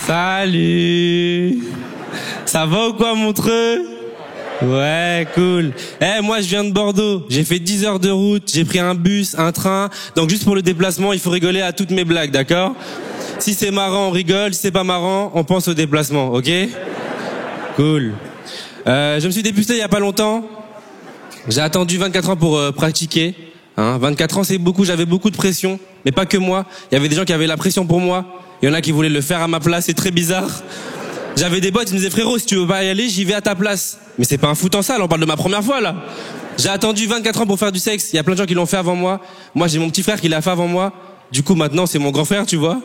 Salut. Ça va ou quoi, Montreux? Ouais, cool. Moi, je viens de Bordeaux. J'ai fait 10 heures de route. J'ai pris un bus, un train. Donc, juste pour le déplacement, il faut rigoler à toutes mes blagues, d'accord? Si c'est marrant, on rigole. Si c'est pas marrant, on pense au déplacement, ok? Cool. Je me suis dépucelé il y a pas longtemps. J'ai attendu 24 ans pour pratiquer. 24 ans, c'est beaucoup. J'avais beaucoup de pression. Mais pas que moi. Il y avait des gens qui avaient la pression pour moi. Il y en a qui voulaient le faire à ma place. C'est très bizarre. J'avais des potes, ils me disaient, frérot, si tu veux pas y aller, j'y vais à ta place. Mais c'est pas un foot en salle, on parle de ma première fois, là. J'ai attendu 24 ans pour faire du sexe. Il y a plein de gens qui l'ont fait avant moi. Moi, j'ai mon petit frère qui l'a fait avant moi. Du coup, maintenant, c'est mon grand frère, tu vois.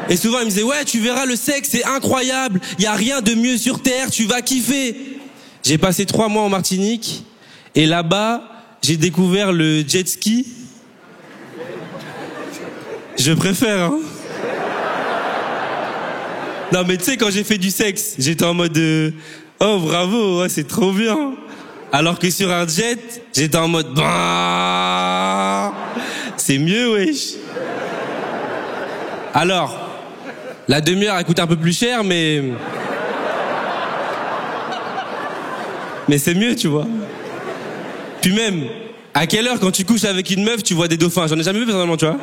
Et souvent, il me disait, ouais, tu verras, le sexe, c'est incroyable. Il y a rien de mieux sur Terre, tu vas kiffer. J'ai passé 3 mois en Martinique. Et là-bas, j'ai découvert le jet ski. Je préfère, hein. Non mais tu sais, quand j'ai fait du sexe, j'étais en mode oh bravo, ouais, c'est trop bien. Alors que sur un jet, j'étais en mode bah c'est mieux, wesh. Alors, la demi-heure elle coûte un peu plus cher, mais c'est mieux, tu vois. Puis même, à quelle heure quand tu couches avec une meuf, tu vois des dauphins? J'en ai jamais vu personnellement, tu vois.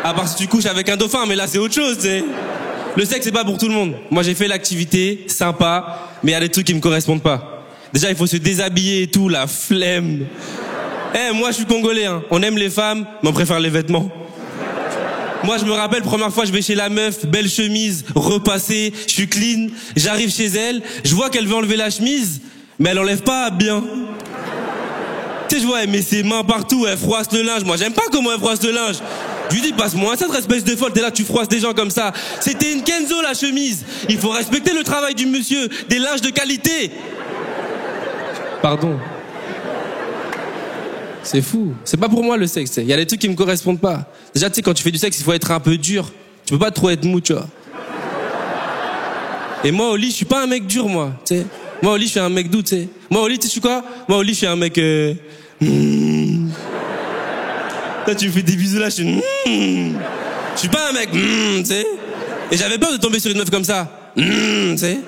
À part si tu couches avec un dauphin, mais là c'est autre chose, tu sais. Le sexe, c'est pas pour tout le monde. Moi, j'ai fait l'activité, sympa, mais il y a des trucs qui me correspondent pas. Déjà, il faut se déshabiller et tout, la flemme. Moi, je suis congolais, hein. On aime les femmes, mais on préfère les vêtements. Moi, je me rappelle, première fois, je vais chez la meuf, belle chemise, repassée, je suis clean, j'arrive chez elle, je vois qu'elle veut enlever la chemise, mais elle enlève pas bien. Tu sais, je vois, elle met ses mains partout, elle froisse le linge. Moi, j'aime pas comment elle froisse le linge. Je lui dis, passe-moi cette espèce de folle, t'es là, tu froisses des gens comme ça. C'était une Kenzo, la chemise. Il faut respecter le travail du monsieur, des linges de qualité. Pardon. C'est fou. C'est pas pour moi le sexe. Il y a des trucs qui me correspondent pas. Déjà, tu sais, quand tu fais du sexe, il faut être un peu dur. Tu peux pas trop être mou, tu vois. Et moi, au lit, je suis pas un mec dur, moi. Tu sais. Moi, au lit, je suis un mec doux, tu sais. Moi, au lit, tu sais, je suis quoi? Moi, au lit, je suis un mec... Toi, tu me fais des bisous là, je suis... Je suis pas un mec... tu sais. Et j'avais peur de tomber sur une meuf comme ça. Tu sais.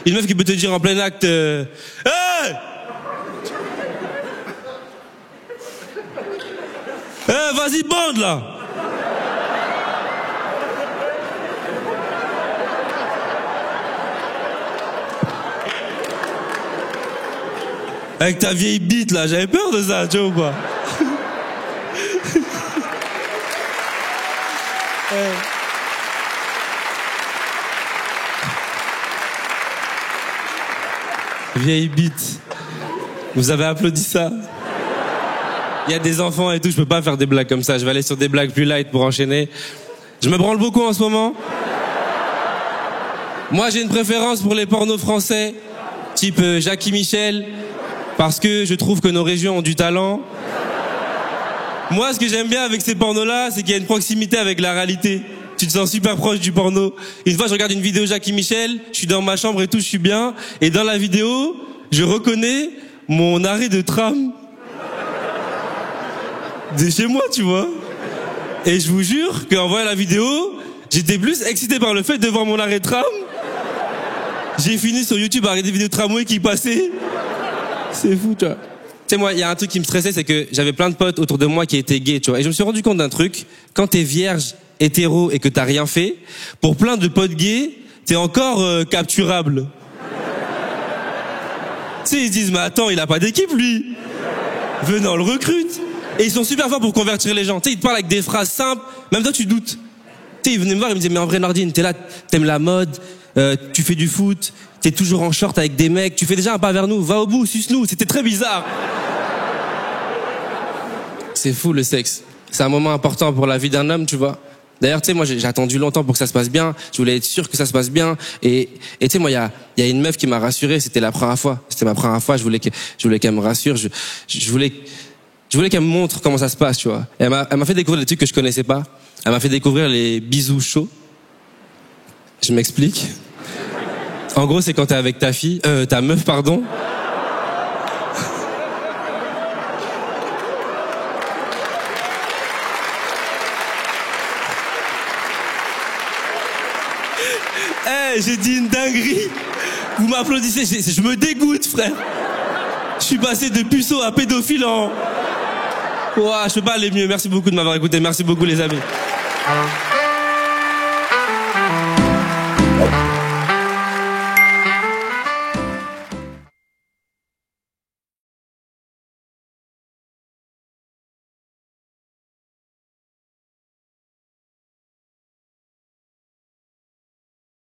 Une meuf qui peut te dire en plein acte... Hey! Vas-y, bande, là! Avec ta vieille bite, là, j'avais peur de ça, tu vois ou pas? Vieille bite. Vous avez applaudi ça? Il y a des enfants et tout, je peux pas faire des blagues comme ça. Je vais aller sur des blagues plus light pour enchaîner. Je me branle beaucoup en ce moment. Moi, j'ai une préférence pour les pornos français, type Jackie Michel, parce que je trouve que nos régions ont du talent. Moi, ce que j'aime bien avec ces pornos-là, c'est qu'il y a une proximité avec la réalité. Tu te sens super proche du porno. Une fois, je regarde une vidéo Jackie Michel, je suis dans ma chambre et tout, je suis bien. Et dans la vidéo, je reconnais mon arrêt de tram de chez moi, tu vois. Et je vous jure qu'en voyant la vidéo, j'étais plus excité par le fait de voir mon arrêt de tram. J'ai fini sur YouTube à regarder des vidéos de tramway qui passaient. C'est fou, tu vois. Tu sais, moi, il y a un truc qui me stressait, c'est que j'avais plein de potes autour de moi qui étaient gays, tu vois. Et je me suis rendu compte d'un truc. Quand t'es vierge, hétéro et que t'as rien fait, pour plein de potes gays, t'es encore capturable. Tu sais, ils se disent, mais attends, il a pas d'équipe, lui. Venez, on le recrute. Et ils sont super forts pour convertir les gens. Tu sais, ils te parlent avec des phrases simples. Même toi, tu doutes. Tu sais, ils venaient me voir, ils me disaient, mais en vrai, Nordine, t'es là, t'aimes la mode, tu fais du foot, t'es toujours en short avec des mecs, tu fais déjà un pas vers nous, va au bout, suce-nous. C'était très bizarre. C'est fou, le sexe. C'est un moment important pour la vie d'un homme, tu vois. D'ailleurs, tu sais, moi, j'ai attendu longtemps pour que ça se passe bien. Je voulais être sûr que ça se passe bien. Et tu sais, moi, il y a une meuf qui m'a rassuré. C'était la première fois. C'était ma première fois. Je voulais qu'elle me rassure. Je voulais qu'elle me montre comment ça se passe, tu vois. Et elle m'a fait découvrir des trucs que je connaissais pas. Elle m'a fait découvrir les bisous chauds. Je m'explique. En gros, c'est quand t'es avec ta meuf, pardon. j'ai dit une dinguerie. Vous m'applaudissez, je me dégoûte, frère. Je suis passé de puceau à pédophile en... Ouah, je peux pas aller mieux. Merci beaucoup de m'avoir écouté. Merci beaucoup, les amis.